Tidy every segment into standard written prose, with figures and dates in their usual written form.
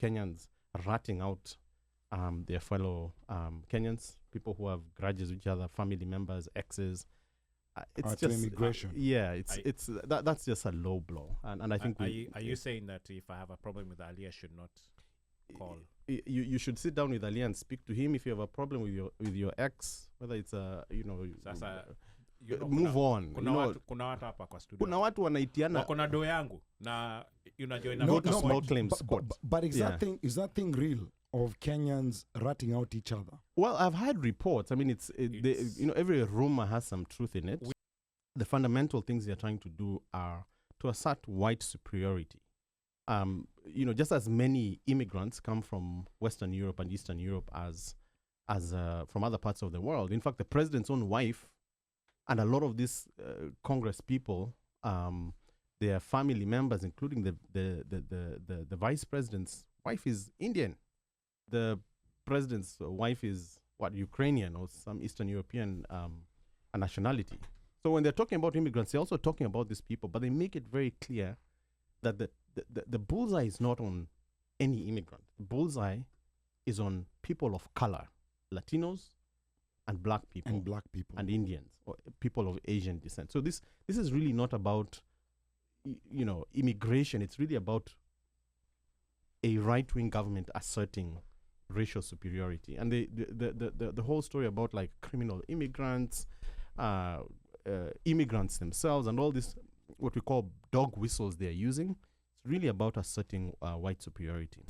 Kenyans ratting out their fellow Kenyans, people who have grudges with each other, family members, exes. It's just immigration. That's just a low blow, and I think are you saying that if I have a problem with Ali, I should not call? You should sit down with Ali and speak to him. If you have a problem with your ex, whether it's move on. Kuna watu hapa kwa studio. Kuna watu wanaitiana. Wako na do yangu na join go to small claims court. But is that thing real of Kenyans ratting out each other? Well, I've heard reports. I mean, every rumor has some truth in it. The fundamental things they're trying to do are to assert white superiority. Just as many immigrants come from Western Europe and Eastern Europe as from other parts of the world. In fact, the president's own wife and a lot of these Congress people, their family members, including the vice president's wife, is Indian. The president's wife is Ukrainian or some Eastern European nationality. So when they're talking about immigrants, they're also talking about these people, but they make it very clear that the bullseye is not on any immigrant. The bullseye is on people of color, Latinos and black people. And Indians, or people of Asian descent. So this is really not about immigration. It's really about a right-wing government asserting racial superiority. And the whole story about like criminal immigrants, immigrants themselves, and all this, what we call dog whistles they're using, it's really about asserting white superiority.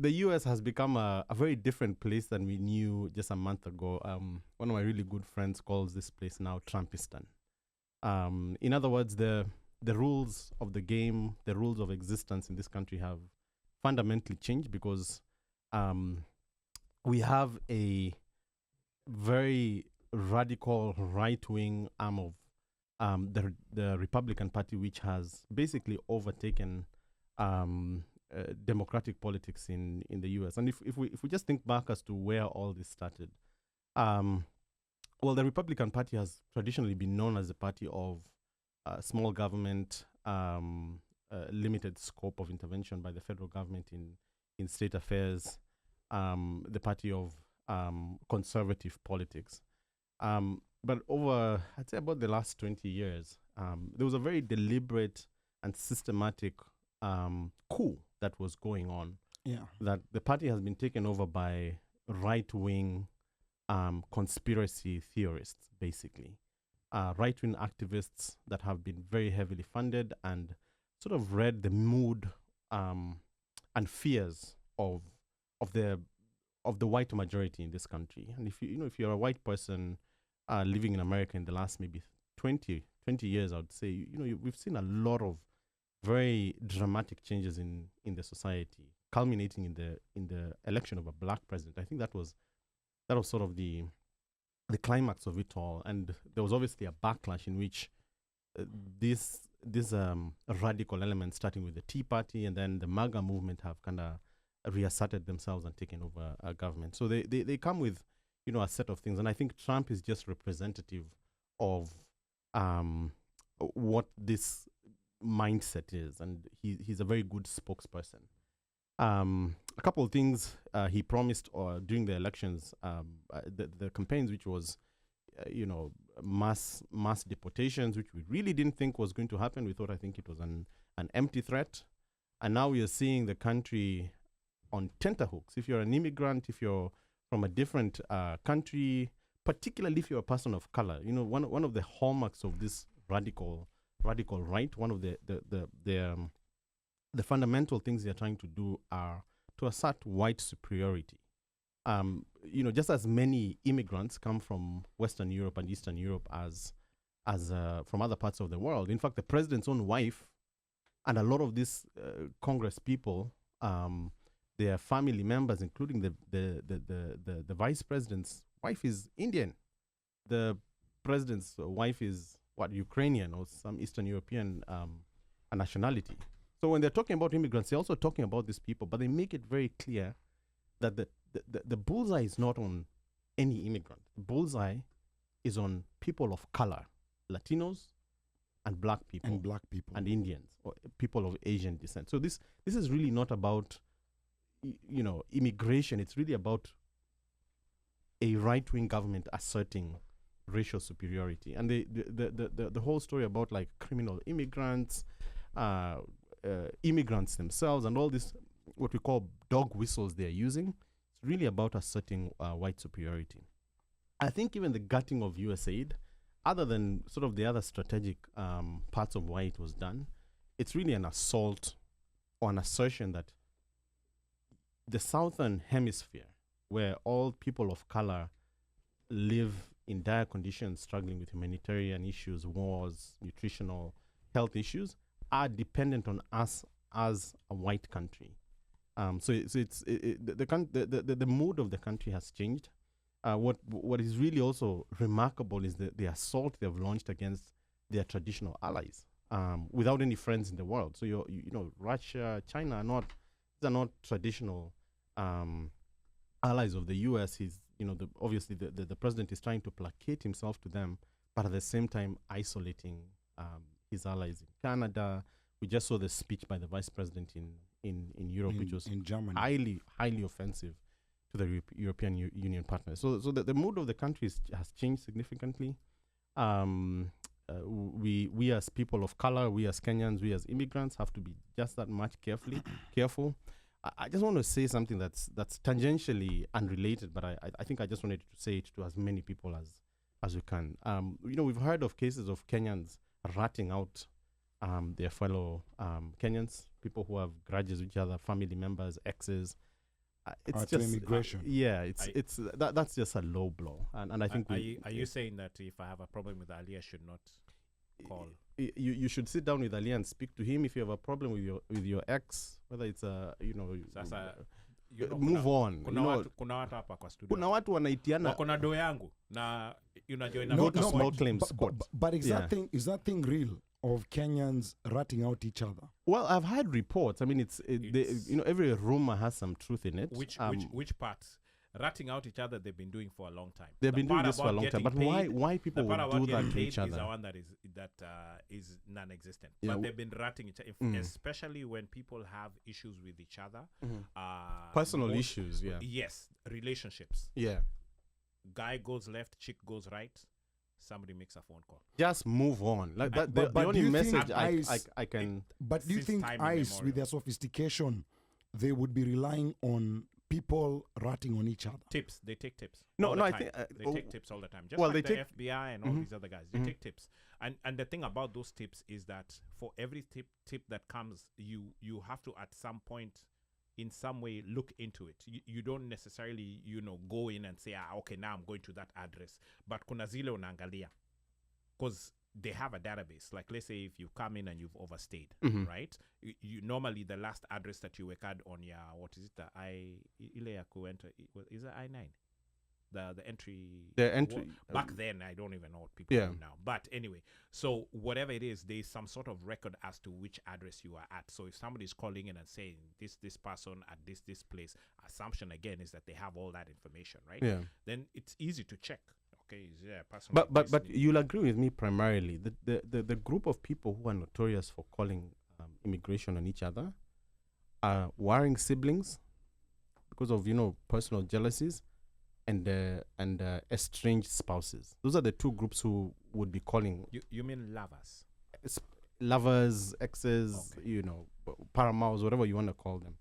The U.S. has become a very different place than we knew just a month ago. One of my really good friends calls this place now Trumpistan. In other words, the rules of the game, the rules of existence in this country have fundamentally changed because we have a very radical right-wing arm of the Republican Party, which has basically overtaken democratic politics in the U.S. And if we just think back as to where all this started, the Republican Party has traditionally been known as a party of small government, limited scope of intervention by the federal government in state affairs, the party of conservative politics. But over, I'd say about the last 20 years, there was a very deliberate and systematic coup that was going on. Yeah. That the party has been taken over by right-wing conspiracy theorists, basically. Right-wing activists that have been very heavily funded and sort of read the mood and fears of the white majority in this country. And if you're a white person living in America in the last maybe 20 years, I would say, we've seen a lot of very dramatic changes in the society, culminating in the election of a black president. I think that was sort of the climax of it all. And there was obviously a backlash in which these radical elements, starting with the Tea Party and then the MAGA movement, have kind of reasserted themselves and taken over government. So they come with a set of things, and I think Trump is just representative of what this mindset is, and he's a very good spokesperson. A couple of things he promised during the elections, the campaigns, which was mass deportations, which we really didn't think was going to happen. I think it was an empty threat, and now we are seeing the country on tenterhooks. If you're an immigrant, if you're from a different country, particularly if you're a person of color, one of the hallmarks of this radical right, one of the fundamental things they're trying to do are to assert white superiority. Just as many immigrants come from Western Europe and Eastern Europe as from other parts of the world. In fact, the president's own wife and a lot of these Congress people, their family members, including the vice president's wife, is Indian. The president's wife is Ukrainian or some Eastern European nationality. So when they're talking about immigrants, they're also talking about these people, but they make it very clear that the bullseye is not on any immigrant. The bullseye is on people of color, Latinos and black people and Indians or people of Asian descent. So this is really not about immigration. It's really about a right-wing government asserting racial superiority, and the whole story about like criminal immigrants, immigrants themselves, and all this what we call dog whistles they're using. It's really about asserting white superiority. I think even the gutting of USAID, other than sort of the other strategic parts of why it was done, it's really an assault or an assertion that the southern hemisphere, where all people of color live in dire conditions, struggling with humanitarian issues, wars, nutritional health issues, are dependent on us as a white country. So the mood of the country has changed. What is really also remarkable is the assault they've launched against their traditional allies, without any friends in the world. So Russia, China are not traditional allies of the U.S. Obviously the president is trying to placate himself to them, but at the same time isolating his allies in Canada. We just saw the speech by the vice president in Europe, which was in Germany, highly offensive to the European Union partners. So the mood of the country has changed significantly. We as people of color, we as Kenyans, we as immigrants have to be just that much careful. I just want to say something that's tangentially unrelated, but I think I just wanted to say it to as many people as we can. We've heard of cases of Kenyans ratting out their fellow Kenyans, people who have grudges with each other, family members, exes. It's just immigration. That's just a low blow, and I think. Are you saying that if I have a problem with Ali, I should not call? You should sit down with Ali and speak to him. If you have a problem with your ex, whether it's move on. Kuna watu hapa kwa studio. Kuna watu wanaitiana. Wako na do yangu na join go to small claims court. But is that thing real? Of Kenyans ratting out each other? Well, I've heard reports. I mean, every rumor has some truth in it. Which parts? Ratting out each other, they've been doing for a long time. They've been doing this for a long time. But why people would do that to each other? Is the one that is non-existent. Yeah, but they've been ratting each other, especially when people have issues with each other. Personal issues, yeah. Yes, relationships. Yeah. Guy goes left, chick goes right. Somebody makes a phone call. Just move on. Like that. The only message I can. But do you think ICE, with their sophistication, they would be relying on people ratting on each other? Tips. They take tips. I think they take tips all the time. Just like the FBI and all these other guys, they take tips. And the thing about those tips is that for every tip that comes, you have to at some point, in some way, look into it. You don't necessarily, go in and say, okay, now I'm going to that address. But kuna zile unaangalia. Because they have a database. Like, let's say if you come in and you've overstayed, right? You normally, the last address that you record on your, what is it? Ile ya kuenter, is it I-9? The entry. Back then, I don't even know what people do now. But anyway, so whatever it is, there's some sort of record as to which address you are at. So if somebody is calling in and saying this person at this place, assumption again is that they have all that information, right? Yeah. Then it's easy to check. Okay, is there a person? But you'll agree with me primarily the group of people who are notorious for calling immigration on each other are warring siblings because of personal jealousies. And estranged spouses. Those are the two groups who would be calling. You mean lovers? Lovers, exes, paramours, whatever you want to call them.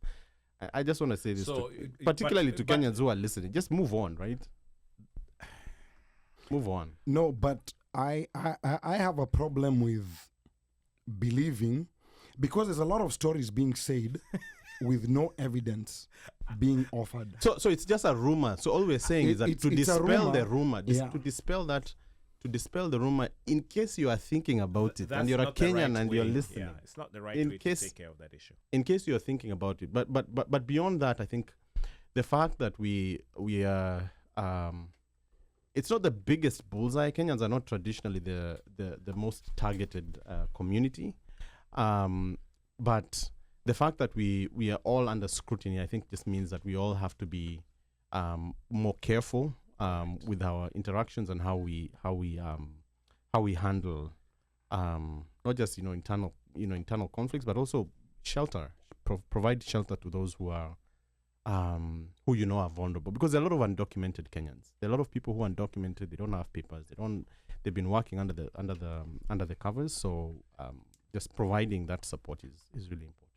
I just want to say this, particularly to Kenyans who are listening. Just move on, right? Move on. No, but I have a problem with believing, because there's a lot of stories being said with no evidence being offered. So it's just a rumor. So all we're saying is that to dispel the rumor, to dispel the rumor, in case you are thinking about it and you're a Kenyan and you're listening. Yeah, it's not the right way to take care of that issue. In case you're thinking about it. But beyond that, I think the fact that we are it's not the biggest bullseye. Kenyans are not traditionally the most targeted community. But the fact that we are all under scrutiny, I think, just means that we all have to be more careful with our interactions and how we handle not just internal conflicts, but also shelter, provide shelter to those who are who are vulnerable, because there are a lot of undocumented Kenyans. There are a lot of people who are undocumented. They don't have papers. They've been working under the covers. So just providing that support is really important.